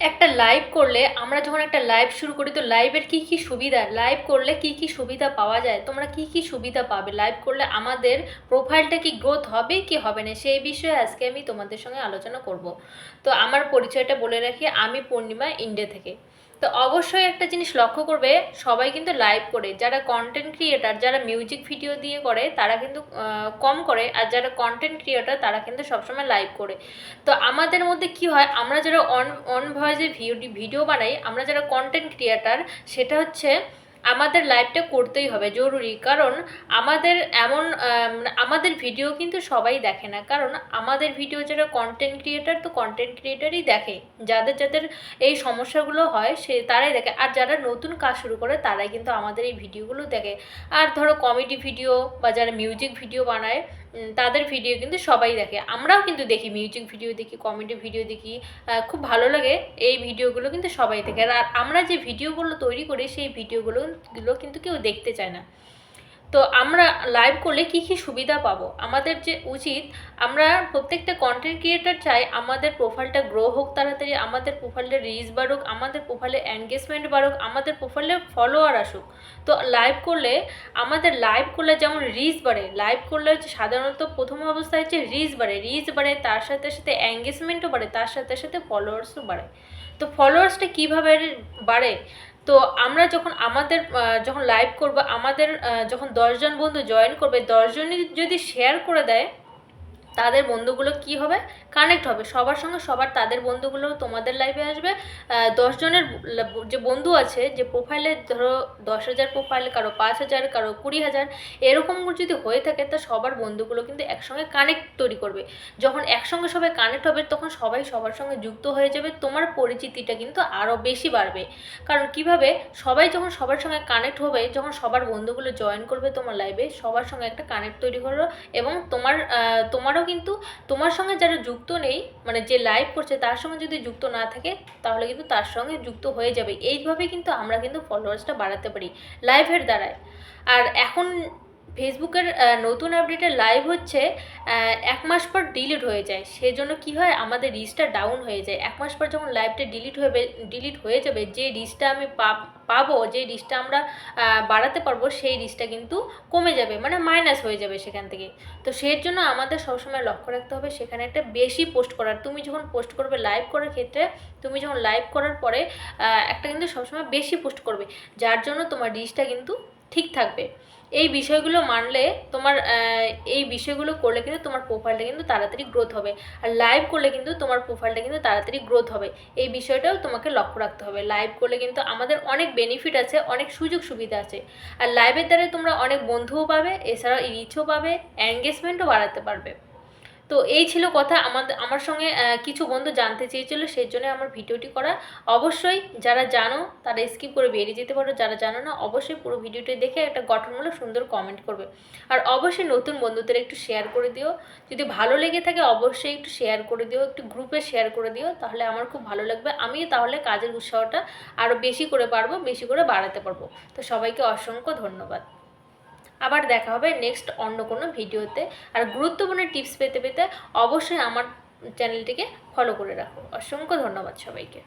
একটা লাইভ করলে আমরা যখন একটা লাইভ শুরু করি তো লাইভের কি কি সুবিধা, লাইভ করলে কি কি সুবিধা পাওয়া যায়, তোমরা কি কি সুবিধা পাবে, লাইভ করলে আমাদের প্রোফাইলটা কি গ্রোথ হবে কি হবে না, সেই বিষয়ে আজকে আমি তোমাদের সঙ্গে আলোচনা করব। তো আমার পরিচয়টা বলে রাখি, আমি পূর্ণিমা, ইন্ডিয়া থেকে। তো অবশ্যই একটা জিনিস লক্ষ্য করবে, সবাই কিন্তু লাইভ করে, যারা কন্টেন্ট ক্রিয়েটার, যারা মিউজিক ভিডিও দিয়ে করে তারা কিন্তু কম করে, আর যারা কন্টেন্ট ক্রিয়েটার তারা কিন্তু সবসময় লাইভ করে। তো আমাদের মধ্যে কি হয়, আমরা যারা অন অন ভয়েসে ভিডিও বানাই, আমরা যারা কন্টেন্ট ক্রিয়েটার, সেটা হচ্ছে আমাদের লাইভটা করতেই হবে জরুরি। কারণ আমাদের এমন আমাদের ভিডিও কিন্তু সবাই দেখে না, কারণ আমাদের ভিডিও যারা কন্টেন্ট ক্রিয়েটার, তো কন্টেন্ট ক্রিয়েটারই দেখে, যাদের যাদের এই সমস্যাগুলো হয় সে তারাই দেখে। আর যারা নতুন কাজ শুরু করে তারাই কিন্তু আমাদের এই ভিডিওগুলো দেখে। আর ধরো কমেডি ভিডিও বা যারা মিউজিক ভিডিও বানায় তাদের ভিডিও কিন্তু সবাই দেখে, আমরাও কিন্তু দেখি, মিউজিক ভিডিও দেখি, কমেডি ভিডিও দেখি, খুব ভালো লাগে। এই ভিডিওগুলো কিন্তু সবাই দেখে। আর আমরা যে ভিডিওগুলো তৈরি করি সেই ভিডিওগুলো কিন্তু কেউ দেখতে চায় না। তো আমরা লাইভ করলে কি কি সুবিধা পাবো, আমাদের যে উচিত, আমরা প্রত্যেকটা কন্টেন্ট ক্রিয়েটার চাই আমাদের প্রোফাইলটা গ্রো হোক তাড়াতাড়ি, আমাদের প্রোফাইলে রিচ বাড়ুক, আমাদের প্রোফাইলে এনগেজমেন্ট বাড়ুক, আমাদের প্রোফাইলে ফলোয়ার আসুক। তো লাইভ করলে যেমন রিচ বাড়ে, লাইভ করলে হচ্ছে সাধারণত প্রথম অবস্থায় হচ্ছে রিচ বাড়ে, তার সাথে সাথে এঙ্গেজমেন্টও বাড়ে, তার সাথে সাথে ফলোয়ার্সও বাড়ে। তো ফলোয়ার্সটা কীভাবে বাড়ে, তো আমরা যখন লাইভ করবো, আমাদের যখন 10জন বন্ধু জয়েন করবে, 10জনই যদি শেয়ার করে দেয়, তাদের বন্ধুগুলো কি হবে, কানেক্ট হবে সবার সঙ্গে, সবার তাদের বন্ধুগুলো তোমাদের লাইভে আসবে। 10জনের যে বন্ধু আছে, যে প্রোফাইলে ধরো 10,000 প্রোফাইল, কারো 5,000, কারো 20,000, এরকম যদি হয়ে থাকে, তা সবার বন্ধুগুলো কিন্তু একসঙ্গে কানেক্ট তৈরি করবে। যখন একসঙ্গে সবাই কানেক্ট হবে, তখন সবাই সবার সঙ্গে যুক্ত হয়ে যাবে, তোমার পরিচিতিটা কিন্তু আরও বেশি বাড়বে। কারণ কিভাবে, সবাই যখন সবার সঙ্গে কানেক্ট হবে, যখন সবার বন্ধুগুলো জয়েন করবে তোমার লাইভে, সবার সঙ্গে একটা কানেক্ট তৈরি করো, এবং তোমারও কিন্তু তোমার সঙ্গে যারা যুক্ত নেই, মানে যে লাইভ করছে তার সঙ্গে যদি যুক্ত না থাকে, তাহলে কিন্তু তার সঙ্গে যুক্ত হয়ে যাবে। এইভাবে কিন্তু আমরা কিন্তু ফলোয়ার্সটা বাড়াতে পারি লাইভের দ্বারায়। আর এখন ফেসবুকের নতুন আপডেটে লাইভ হচ্ছে 1 মাস পর ডিলিট হয়ে যায়, সেজন্য কি হয়, আমাদের রিচটা ডাউন হয়ে যায়। 1 মাস পর যখন লাইভটা ডিলিট হয়ে যাবে, যে রিচটা আমি পাবো, যে রিচটা আমরা বাড়াতে পারবো, সেই রিচটা কিন্তু কমে যাবে, মানে মাইনাস হয়ে যাবে সেখান থেকে। তো সেই জন্য আমাদের সবসময় লক্ষ্য রাখতে হবে সেখানে একটা বেশি পোস্ট করার। তুমি যখন পোস্ট করবে লাইভ করার ক্ষেত্রে, তুমি যখন লাইভ করার পরে একটা কিন্তু সবসময় বেশি পোস্ট করবে, যার জন্য তোমার রিচটা কিন্তু ঠিক থাকবে। এই বিষয়গুলো মানলে তোমার এই বিষয়গুলো করলে কিন্তু তোমার প্রোফাইলটা কিন্তু তাড়াতাড়ি গ্রোথ হবে। আর লাইভ করলে কিন্তু তোমার প্রোফাইলটা কিন্তু তাড়াতাড়ি গ্রোথ হবে। এই বিষয়টাও তোমাকে লক্ষ্য রাখতে হবে। লাইভ করলে কিন্তু আমাদের অনেক বেনিফিট আছে, অনেক সুযোগ সুবিধা আছে। আর লাইভের দ্বারা তোমরা অনেক বন্ধুও পাবে, এছাড়াও রিচও পাবে, এনগেজমেন্টও বাড়াতে পারবে। তো এই ছিল কথা, আমার সঙ্গে কিছু বন্ধু জানতে চেয়েছিল, সেই জন্য আমার ভিডিওটি করা। অবশ্যই যারা জানো তারা স্কিপ করে বেরিয়ে যেতে পারো, যারা জানো না অবশ্যই পুরো ভিডিওটি দেখে একটা গঠনমূলক সুন্দর কমেন্ট করবে। আর অবশ্যই নতুন বন্ধুদের একটু শেয়ার করে দিও, যদি ভালো লেগে থাকে অবশ্যই একটু শেয়ার করে দিও, একটু গ্রুপে শেয়ার করে দিও, তাহলে আমার খুব ভালো লাগবে, আমি তাহলে কাজের উৎসাহটা আরও বেশি করে পারবো, বেশি করে বাড়াতে পারবো। তো সবাইকে অসংখ্য ধন্যবাদ। আবার দেখা হবে নেক্সট অন্য কোনো ভিডিওতে। আর গুরুত্বপূর্ণ টিপস পেতে পেতে অবশ্যই আমার চ্যানেলটিকে ফলো করে রাখো। অসংখ্য ধন্যবাদ সবাইকে।